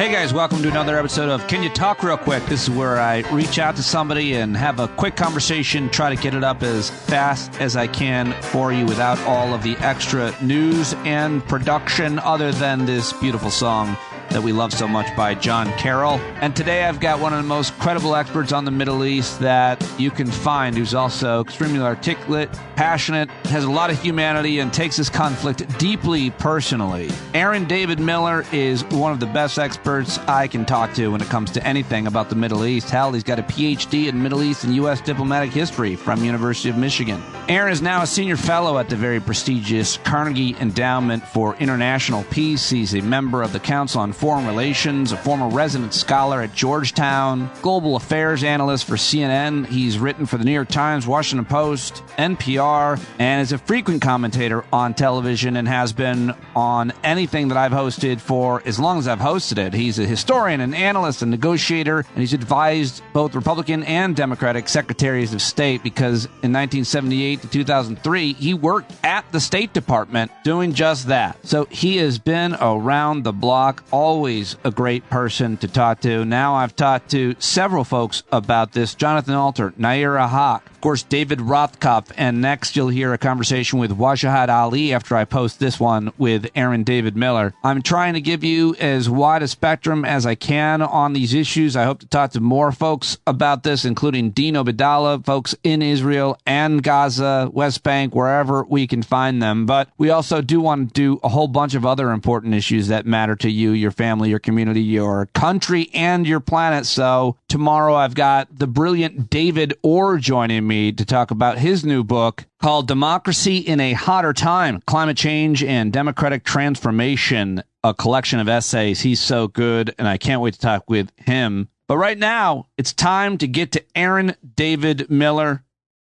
Hey guys, welcome to another episode of Can You Talk Real Quick? This is where I reach out to somebody and have a quick conversation, try to get it up as fast as I can for you without all of the extra news and production other than this beautiful song that we love so much by John Carroll. And today I've got one of the most credible experts on the Middle East that you can find, who's also extremely articulate, passionate, has a lot of humanity, and takes this conflict deeply personally. Aaron David Miller is one of the best experts I can talk to when it comes to anything about the Middle East. Hell, he's got a PhD in Middle East and U.S. diplomatic history from University of Michigan. Aaron is now a senior fellow at the very prestigious Carnegie Endowment for International Peace. He's a member of the Council on Foreign Relations, a former resident scholar at Georgetown, global affairs analyst for CNN. He's written for the New York Times, Washington Post, NPR, and is a frequent commentator on television and has been on anything that I've hosted for as long as I've hosted it. He's a historian, an analyst, a negotiator, and he's advised both Republican and Democratic secretaries of state because in 1978 to 2003, he worked at the State Department doing just that. So he has been around the block, always a great person to talk to. Now I've talked to several folks about this. Jonathan Alter, Naira Haq, of course, David Rothkopf, and next you'll hear a conversation with Wajahat Ali after I post this one with Aaron David Miller. I'm trying to give you as wide a spectrum as I can on these issues. I hope to talk to more folks about this, including Dean Obeidallah, folks in Israel and Gaza, West Bank, wherever we can find them. But we also do want to do a whole bunch of other important issues that matter to you, your family, your community, your country, and your planet. So tomorrow I've got the brilliant David Orr joining me to talk about his new book called Democracy in a Hotter Time, Climate Change and Democratic Transformation, a collection of essays. He's so good, and I can't wait to talk with him. But right now, it's time to get to Aaron David Miller.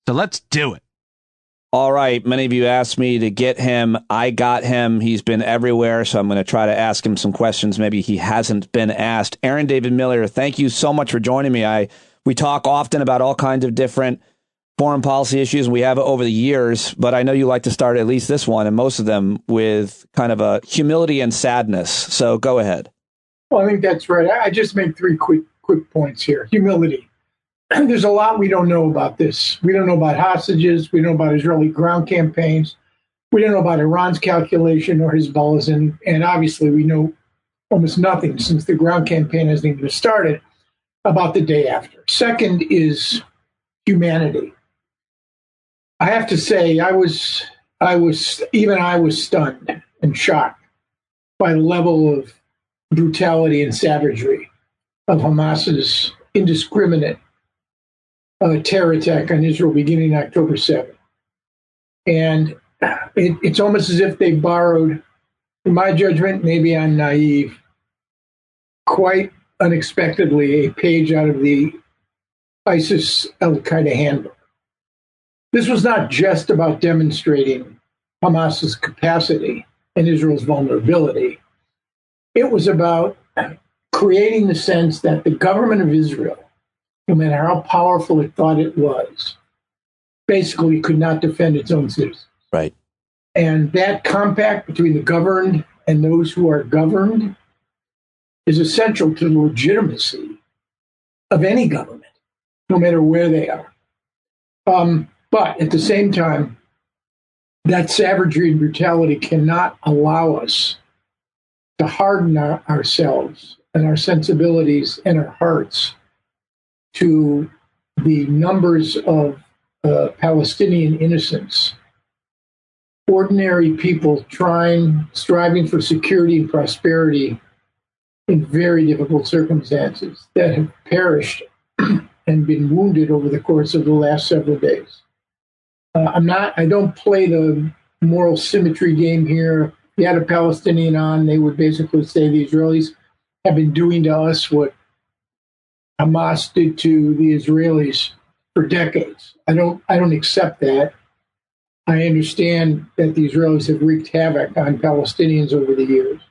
So let's do it. All right. Many of you asked me to get him. I got him. He's been everywhere, so I'm going to try to ask him some questions maybe he hasn't been asked. Aaron David Miller, thank you so much for joining me. We talk often about all kinds of different foreign policy issues, and we have over the years, but I know you like to start at least this one and most of them with kind of a humility and sadness. So go ahead. Well, I think that's right. I just make three quick points here. Humility. There's a lot we don't know about this. We don't know about hostages. We don't know about Israeli ground campaigns. We don't know about Iran's calculation or Hezbollah's. And obviously, we know almost nothing since the ground campaign hasn't even started about the day after. Second is humanity. I have to say, I was stunned and shocked by the level of brutality and savagery of Hamas's indiscriminate terror attack on Israel beginning October 7th. And it's almost as if they borrowed, in my judgment, maybe I'm naive, quite unexpectedly, a page out of the ISIS Al-Qaeda handbook. This was not just about demonstrating Hamas's capacity and Israel's vulnerability. It was about creating the sense that the government of Israel, no matter how powerful it thought it was, basically could not defend its own citizens. Right. And that compact between the governed and those who are governed is essential to the legitimacy of any government, no matter where they are. But at the same time, that savagery and brutality cannot allow us to harden ourselves and our sensibilities and our hearts to the numbers of Palestinian innocents, ordinary people striving for security and prosperity in very difficult circumstances that have perished and been wounded over the course of the last several days. I don't play the moral symmetry game here. If you had a Palestinian on, they would basically say the Israelis have been doing to us what Hamas did to the Israelis for decades. I don't accept that. I understand that the Israelis have wreaked havoc on Palestinians over the years.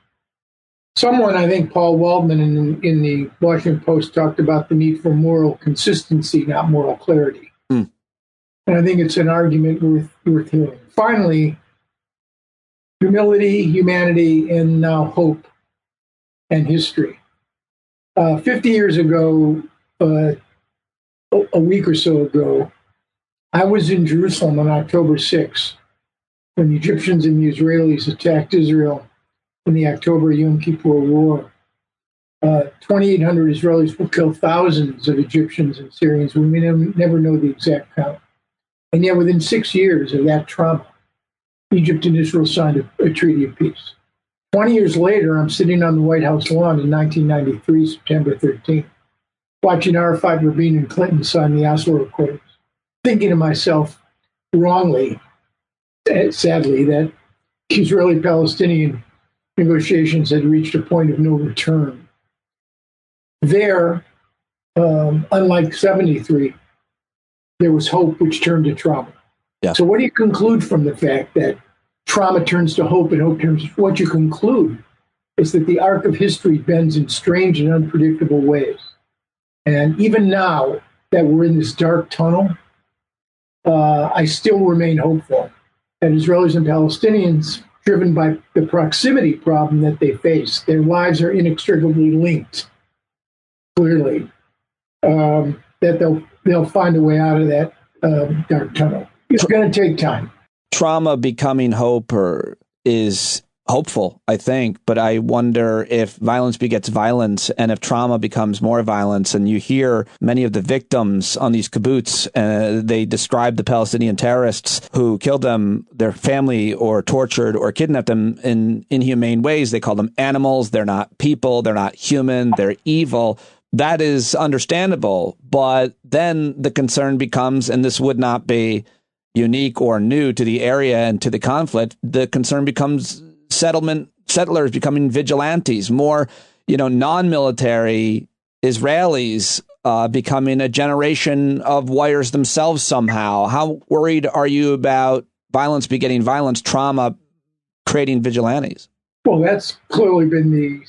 Someone, I think Paul Waldman in the Washington Post, talked about the need for moral consistency, not moral clarity. And I think it's an argument worth hearing. Finally, humility, humanity, and now hope and history. 50 years ago, a week or so ago, I was in Jerusalem on October 6th when the Egyptians and the Israelis attacked Israel in the October Yom Kippur War. 2,800 Israelis will kill thousands of Egyptians and Syrians. We may never know the exact count. And yet within 6 years of that trauma, Egypt and Israel signed a treaty of peace. 20 years later, I'm sitting on the White House lawn in 1993, September 13th, watching Arafat, Rabin, and Clinton sign the Oslo Accords, thinking to myself, wrongly, sadly, that Israeli-Palestinian negotiations had reached a point of no return. There, unlike 73, there was hope which turned to trauma. Yeah. So what do you conclude from the fact that trauma turns to hope and hope turns to... What you conclude is that the arc of history bends in strange and unpredictable ways. And even now that we're in this dark tunnel, I still remain hopeful that Israelis and Palestinians, driven by the proximity problem that they face, their lives are inextricably linked, clearly, that they'll find a way out of that dark tunnel. It's going to take time. Trauma becoming hope is hopeful, I think, but I wonder if violence begets violence and if trauma becomes more violence. And you hear many of the victims on these kibbutz, they describe the Palestinian terrorists who killed them, their family, or tortured or kidnapped them in inhumane ways. They call them animals. They're not people. They're not human. They're evil. That is understandable. But then the concern becomes, and this would not be unique or new to the area and to the conflict, the concern becomes settlers becoming vigilantes, more, non-military Israelis becoming a generation of warriors themselves somehow. How worried are you about violence begetting violence, trauma creating vigilantes? Well, that's clearly been the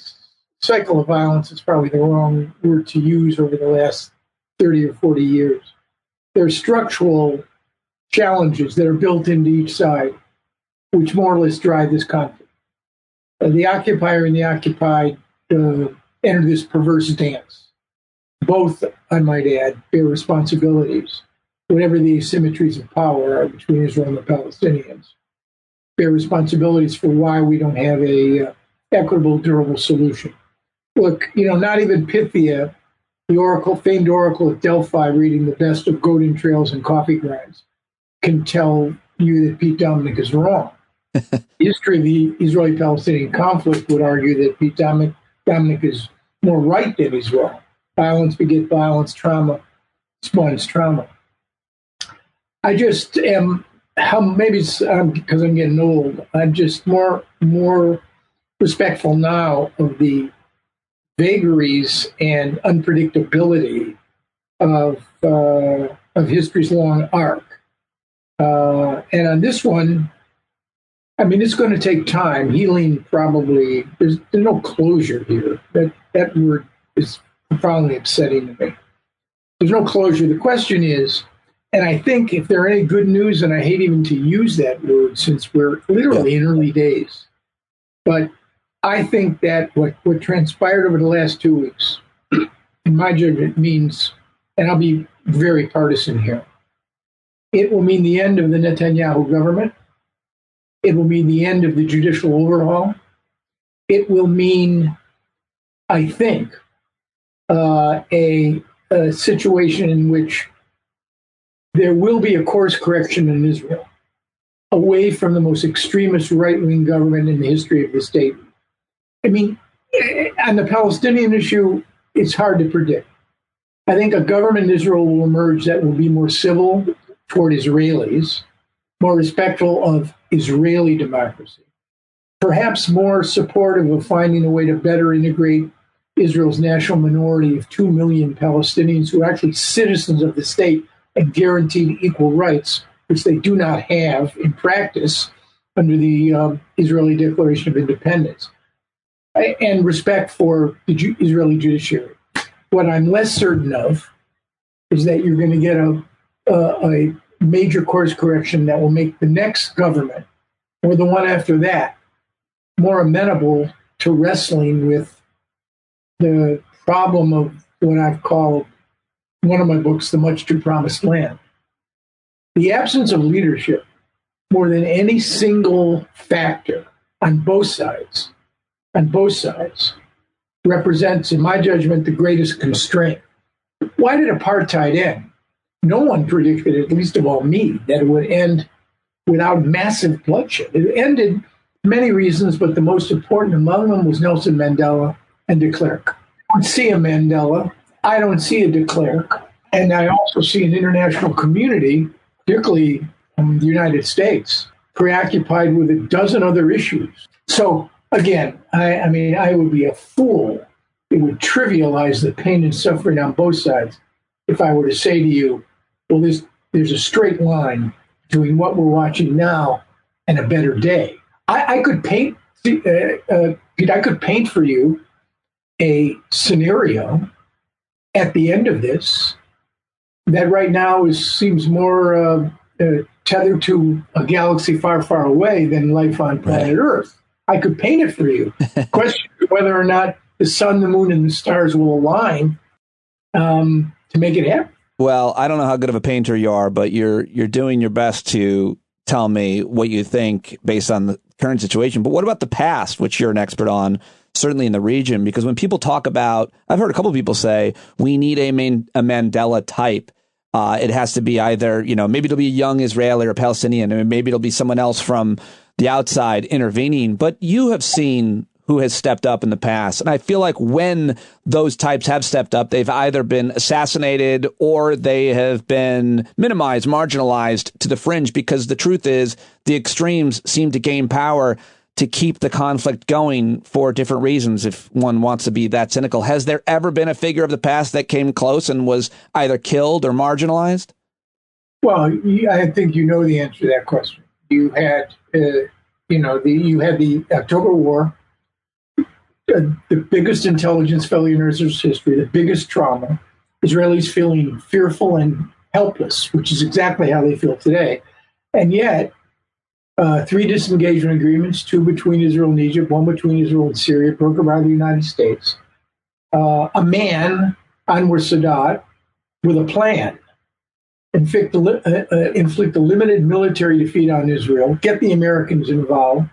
cycle of violence. It's probably the wrong word to use over the last 30 or 40 years. There are structural challenges that are built into each side, which more or less drive this conflict. The occupier and the occupied enter this perverse dance. Both, I might add, bear responsibilities, whatever the asymmetries of power are between Israel and the Palestinians, bear responsibilities for why we don't have a equitable, durable solution. Look, not even Pythia, the famed oracle at Delphi, reading the best of goat entrails and coffee grinds, can tell you that Pete Dominic is wrong. The history of the Israeli-Palestinian conflict would argue that Pete Dominic is more right than he's wrong. Violence begets violence, trauma spawns trauma. I just am, maybe it's because I'm getting old, I'm just more respectful now of the vagaries and unpredictability of history's long arc. And on this one, it's going to take time. Healing probably, there's no closure here. That word is profoundly upsetting to me. There's no closure. The question is, and I think if there are any good news, and I hate even to use that word since we're literally in early days, but I think that what transpired over the last 2 weeks, in my judgment, means, and I'll be very partisan here, it will mean the end of the Netanyahu government. It will mean the end of the judicial overhaul. It will mean, I think, a situation in which there will be a course correction in Israel away from the most extremist right-wing government in the history of the state. On the Palestinian issue, it's hard to predict. I think a government in Israel will emerge that will be more civil toward Israelis, more respectful of Israeli democracy, perhaps more supportive of finding a way to better integrate Israel's national minority of 2 million Palestinians who are actually citizens of the state and guaranteed equal rights, which they do not have in practice under the Israeli Declaration of Independence, and respect for the Israeli judiciary. What I'm less certain of is that you're going to get a major course correction that will make the next government, or the one after that, more amenable to wrestling with the problem of what I've called one of my books, The Much Too Promised Land. The absence of leadership, more than any single factor on both sides, represents, in my judgment, the greatest constraint. Why did apartheid end? No one predicted, at least of all me, that it would end without massive bloodshed. It ended many reasons, but the most important among them was Nelson Mandela and de Klerk. I don't see a Mandela. I don't see a de Klerk. And I also see an international community, particularly the United States, preoccupied with a dozen other issues. So again, I would be a fool. It would trivialize the pain and suffering on both sides if I were to say to you, well, there's a straight line between what we're watching now and a better day. I could paint, Pete, I could paint for you a scenario at the end of this that right now seems more tethered to a galaxy far, far away than life on planet Earth. I could paint it for you. Question is whether or not the sun, the moon, and the stars will align to make it happen. Well, I don't know how good of a painter you are, but you're doing your best to tell me what you think based on the current situation. But what about the past, which you're an expert on, certainly in the region? Because when people talk about, I've heard a couple of people say, we need a Mandela type. It has to be either, maybe it'll be a young Israeli or Palestinian, and maybe it'll be someone else from the outside intervening. But you have seen who has stepped up in the past. And I feel like when those types have stepped up, they've either been assassinated or they have been minimized, marginalized to the fringe, because the truth is the extremes seem to gain power to keep the conflict going for different reasons, if one wants to be that cynical. Has there ever been a figure of the past that came close and was either killed or marginalized? Well, I think you know the answer to that question. You had, you had the October War, the biggest intelligence failure in Earth's history, the biggest trauma, Israelis feeling fearful and helpless, which is exactly how they feel today. And yet, 3 disengagement agreements, 2 between Israel and Egypt, 1 between Israel and Syria, brokered by the United States. A man, Anwar Sadat, with a plan, inflict a limited military defeat on Israel, get the Americans involved,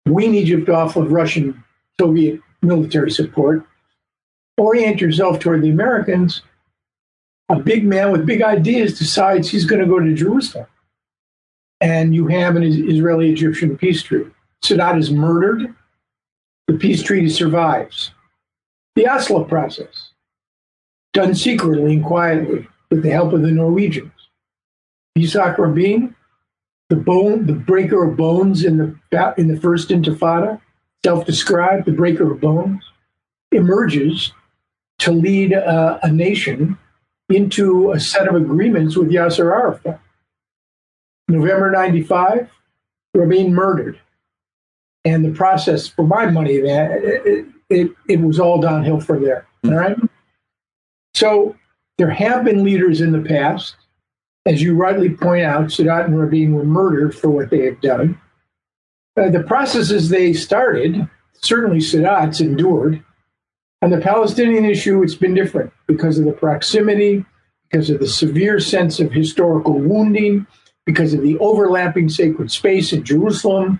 wean Egypt off of Russian Soviet military support, orient yourself toward the Americans. A big man with big ideas decides he's going to go to Jerusalem. And you have an Israeli-Egyptian peace treaty. Sadat is murdered. The peace treaty survives. The Oslo process, done secretly and quietly with the help of the Norwegians. Yitzhak Rabin, the breaker of bones in the first Intifada, self-described, the breaker of bones, emerges to lead a nation into a set of agreements with Yasser Arafat. November 95, Rabin murdered. And the process, for my money, it was all downhill from there. All right? So there have been leaders in the past. As you rightly point out, Sadat and Rabin were murdered for what they had done. The processes they started, certainly Sadat's endured. On the Palestinian issue, it's been different because of the proximity, because of the severe sense of historical wounding, because of the overlapping sacred space in Jerusalem,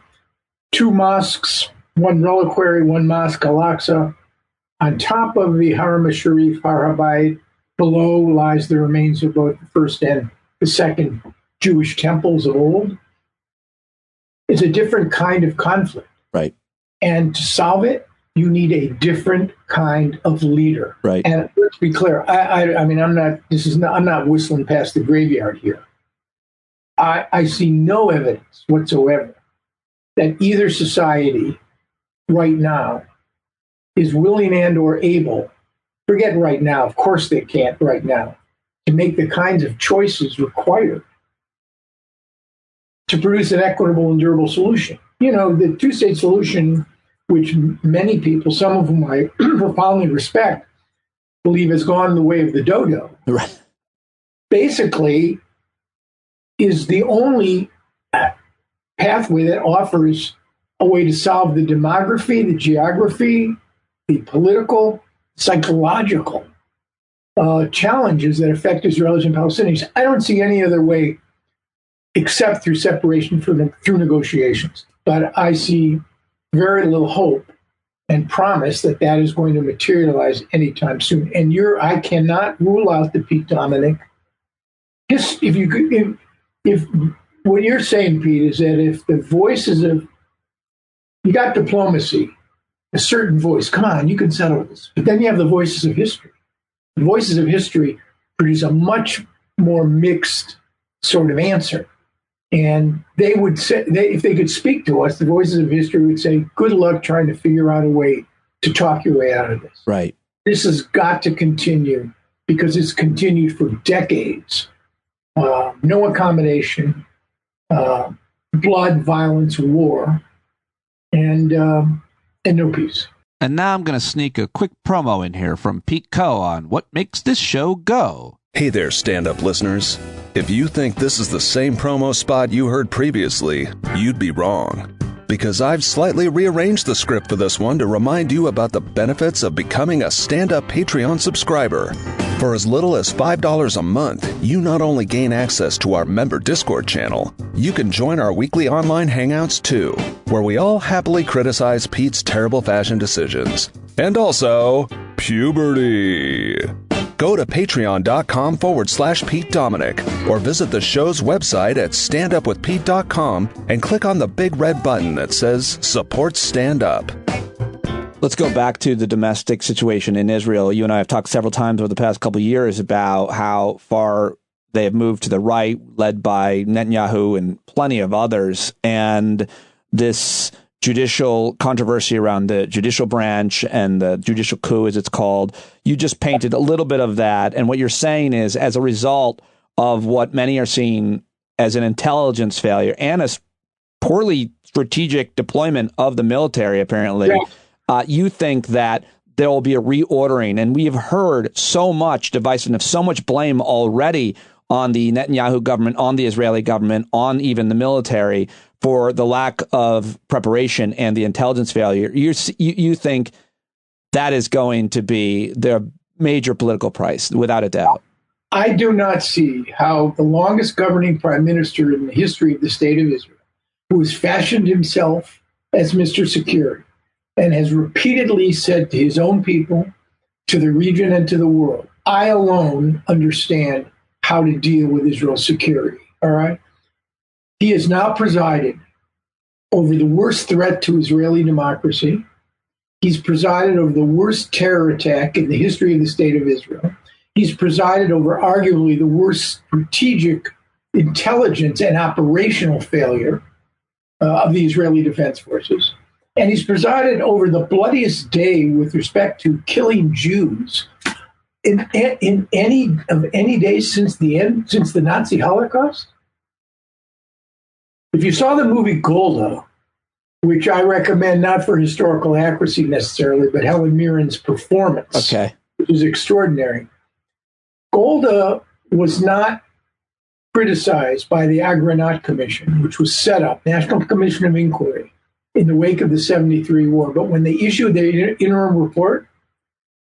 2 mosques, 1 reliquary, 1 mosque, Al-Aqsa. On top of the Haram al-Sharif, Har HaBayit, below lies the remains of both the first and the second Jewish temples of old. It's a different kind of conflict. Right. And to solve it, you need a different kind of leader. Right. And let's be clear, I'm not whistling past the graveyard here. I see no evidence whatsoever that either society right now is willing and or able, forget right now, of course they can't right now, to make the kinds of choices required to produce an equitable and durable solution. The 2-state solution, which many people, some of whom I profoundly respect, believe has gone the way of the dodo, right, basically is the only pathway that offers a way to solve the demography, the geography, the political, psychological challenges that affect Israelis and Palestinians. I don't see any other way except through separation through negotiations. But I see very little hope and promise that that is going to materialize anytime soon. And I cannot rule out that Pete Dominic, if what you're saying, Pete, is that if the voices of, you got diplomacy, a certain voice, come on, you can settle this. But then you have the voices of history. The voices of history produce a much more mixed sort of answer. And they would say, if they could speak to us, the voices of history would say, good luck trying to figure out a way to talk your way out of this. Right. This has got to continue because it's continued for decades. No accommodation, blood, violence, war, and no peace. And now I'm going to sneak a quick promo in here from Pete Coe on what makes this show go. Hey there, stand-up listeners. If you think this is the same promo spot you heard previously, you'd be wrong. Because I've slightly rearranged the script for this one to remind you about the benefits of becoming a stand-up Patreon subscriber. For as little as $5 a month, you not only gain access to our member Discord channel, you can join our weekly online hangouts too, where we all happily criticize Pete's terrible fashion decisions. And also, puberty. Go to patreon.com/Pete Dominic or visit the show's website at standupwithpete.com and click on the big red button that says Support Stand Up. Let's go back to the domestic situation in Israel. You and I have talked several times over the past couple of years about how far they have moved to the right, led by Netanyahu and plenty of others. And this judicial controversy around the judicial branch and the judicial coup, as it's called, you just painted a little bit of that. And what you're saying is, as a result of what many are seeing as an intelligence failure and a poorly strategic deployment of the military, apparently, you think that there will be a reordering. And we have heard so much divisiveness, so much blame already on the Netanyahu government, on the Israeli government, on even the military for the lack of preparation and the intelligence failure. You think that is going to be their major political price, without a doubt. I do not see how the longest governing prime minister in the history of the state of Israel, who has fashioned himself as Mr. Security and has repeatedly said to his own people, to the region and to the world, I alone understand how to deal with Israel's security. All right. He has now presided over the worst threat to Israeli democracy. He's presided over the worst terror attack in the history of the state of Israel. He's presided over arguably the worst strategic intelligence and operational failure of the Israeli Defense Forces. And he's presided over the bloodiest day with respect to killing Jews in any days since the Nazi Holocaust. If you saw the movie Golda, which I recommend not for historical accuracy necessarily, but Helen Mirren's performance, which is extraordinary. Golda was not criticized by the Agranat Commission, which was set up, National Commission of Inquiry, in the wake of the 73 war. But when they issued their interim report,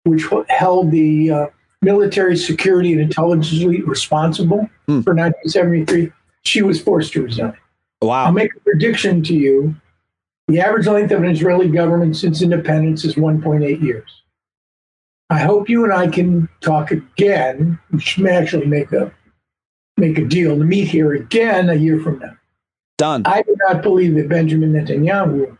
which held the military security and intelligence elite responsible for 1973, she was forced to resign. Wow. I'll make a prediction to you. The average length of an Israeli government since independence is 1.8 years. I hope you and I can talk again. We should actually make a deal to meet here again a year from now. Done. I do not believe that Benjamin Netanyahu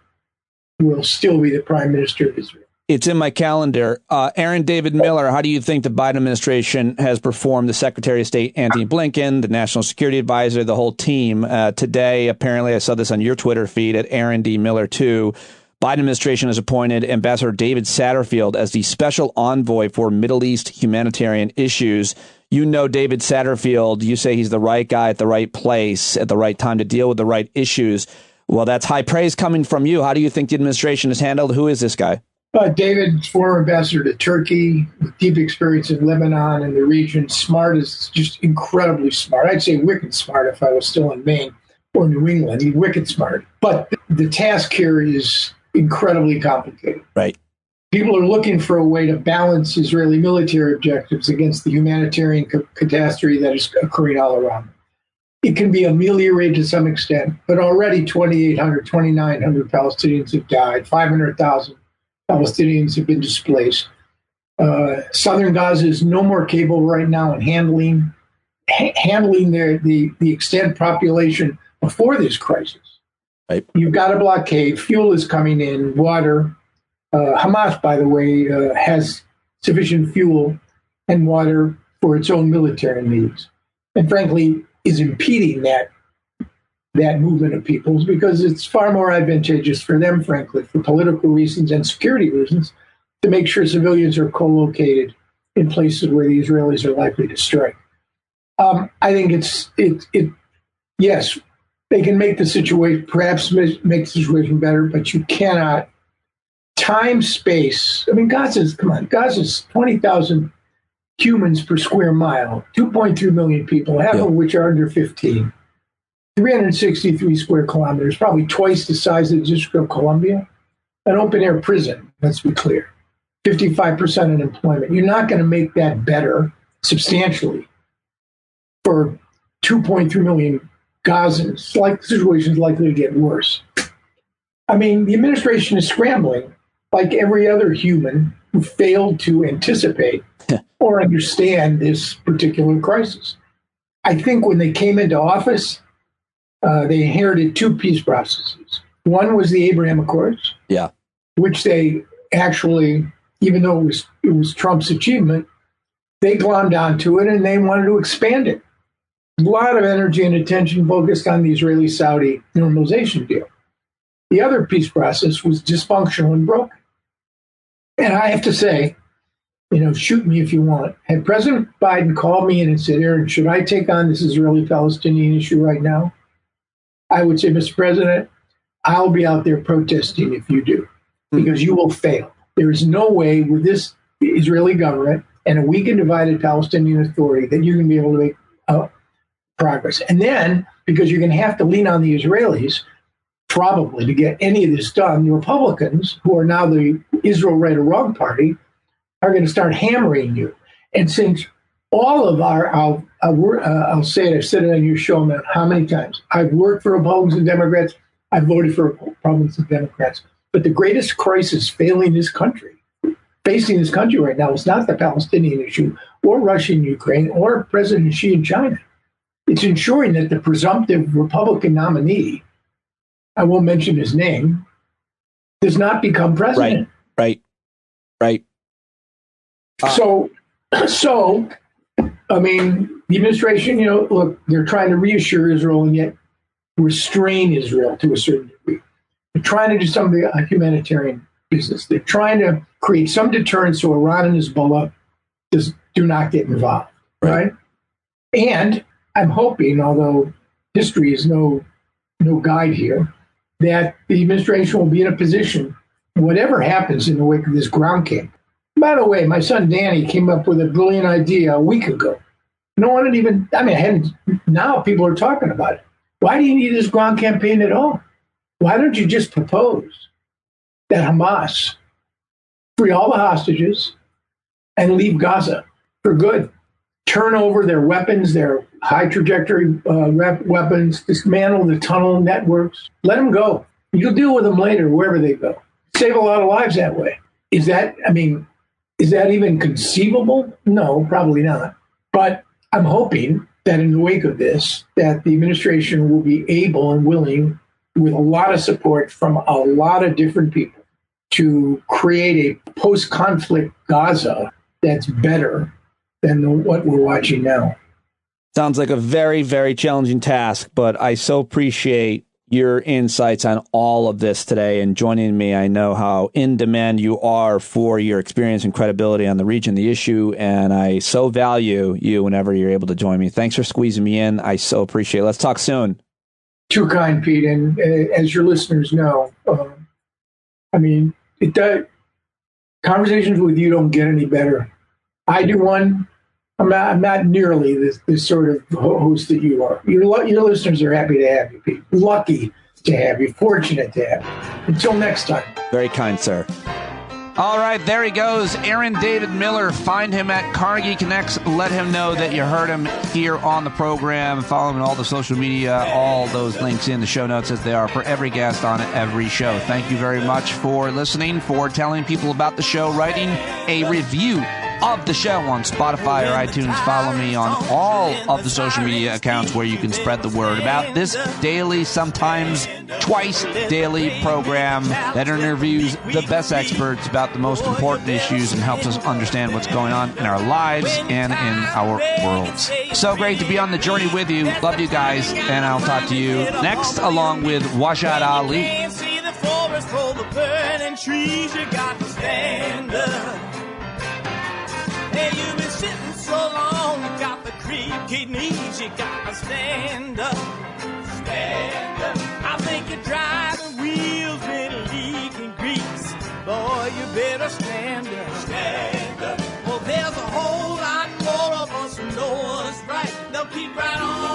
will still be the prime minister of Israel. It's in my calendar. Aaron David Miller, how do you think the Biden administration has performed? The Secretary of State, Antony Blinken, the National Security Advisor, the whole team. Today, apparently, I saw this on your Twitter feed at Aaron D. Miller, too. Biden administration has appointed Ambassador David Satterfield as the special envoy for Middle East humanitarian issues. You know David Satterfield. You say he's the right guy at the right place at the right time to deal with the right issues. Well, that's high praise coming from you. How do you think the administration has handled? Who is this guy? David's former ambassador to Turkey, with deep experience in Lebanon and the region, smart, is just incredibly smart. I'd say wicked smart if I was still in Maine or New England. He's wicked smart. But the task here is incredibly complicated. Right. people are looking for a way to balance Israeli military objectives against the humanitarian catastrophe that is occurring all around them. It can be ameliorated to some extent, but already 2,800, 2,900 Palestinians have died. 500,000 Palestinians have been displaced. Southern Gaza is no more capable right now in handling the extent population before this crisis. Right. You've got a blockade. Fuel is coming in, water. Hamas, by the way, has sufficient fuel and water for its own military needs, and frankly, is impeding that movement of peoples because it's far more advantageous for them, frankly, for political reasons and security reasons, to make sure civilians are co-located in places where the Israelis are likely to strike. I think yes, they can make the situation, perhaps make the situation better, but you cannot. Time, space. I mean, Gaza's 20,000 humans per square mile, 2.3 million people, half of which are under 15, 363 square kilometers, probably twice the size of the District of Columbia, an open-air prison, let's be clear, 55% unemployment. You're not going to make that better substantially for 2.3 million Gazans. Like, the situation is likely to get worse. I mean, the administration is scrambling like every other human who failed to anticipate or understand this particular crisis. I think when they came into office, they inherited two peace processes. One was the Abraham Accords, which they actually, even though it was Trump's achievement, they glommed onto it and they wanted to expand it. A lot of energy and attention focused on the Israeli-Saudi normalization deal. The other peace process was dysfunctional and broken. And I have to say, shoot me if you want. Had President Biden called me in and said, Aaron, should I take on this Israeli-Palestinian issue right now? I would say, Mr. President, I'll be out there protesting if you do, because you will fail. There is no way with this Israeli government and a weak and divided Palestinian Authority that you're going to be able to make progress. And then, because you're going to have to lean on the Israelis, probably, to get any of this done, the Republicans, who are now the Israel Right or Wrong Party, are going to start hammering you. And since all of I'll say it, I've said it on your show, man, how many times? I've worked for Republicans and Democrats. I've voted for Republicans and Democrats. But the greatest crisis facing this country right now is not the Palestinian issue or Russia and Ukraine or President Xi in China. It's ensuring that the presumptive Republican nominee, I won't mention his name, does not become president. Right. So, I mean, the administration, look, they're trying to reassure Israel and yet restrain Israel to a certain degree. They're trying to do some of the humanitarian business. They're trying to create some deterrence so Iran and Hezbollah do not get involved, right? And I'm hoping, although history is no guide here, that the administration will be in a position, whatever happens in the wake of this ground camp. By the way, my son Danny came up with a brilliant idea a week ago. No one had even, now people are talking about it. Why do you need this ground campaign at all? Why don't you just propose that Hamas free all the hostages and leave Gaza for good? Turn over their weapons, their high trajectory weapons, dismantle the tunnel networks, let them go. You'll deal with them later, wherever they go. Save a lot of lives that way. Is that even conceivable? No, probably not. But I'm hoping that in the wake of this, that the administration will be able and willing, with a lot of support from a lot of different people, to create a post-conflict Gaza that's better than what we're watching now. Sounds like a very, very challenging task, but I so appreciate your insights on all of this today and joining me. I know how in demand you are for your experience and credibility on the region, the issue, and I so value you whenever you're able to join me. Thanks for squeezing me in. I so appreciate it. Let's talk soon. Too kind, Pete. And as your listeners know, it does. Conversations with you don't get any better. I do one. I'm not nearly this sort of host that you are. Your listeners are happy to have you, Pete. Lucky to have you. Fortunate to have you. Until next time. Very kind, sir. All right, there he goes, Aaron David Miller. Find him at Carnegie Connects. Let him know that you heard him here on the program. Follow him on all the social media, all those links in the show notes as they are for every guest on every show. Thank you very much for listening, for telling people about the show, writing a review of the show on Spotify or iTunes. Follow me on all of the social media accounts where you can spread the word about this daily, sometimes twice daily program that interviews the best experts about the most important issues and helps us understand what's going on in our lives and in our worlds. So great to be on the journey with you. Love you guys, and I'll talk to you next along with Wajad Ali. See the forest for the burning trees, you got to stand up. Hey, you've been sitting so long, you got the creaky knees, you got to stand up. Stand up. I think you're driving wheels with leaking grease. Boy, you better stand up. Stand up. Well, there's a whole lot more of us who know what's right. They'll keep right on.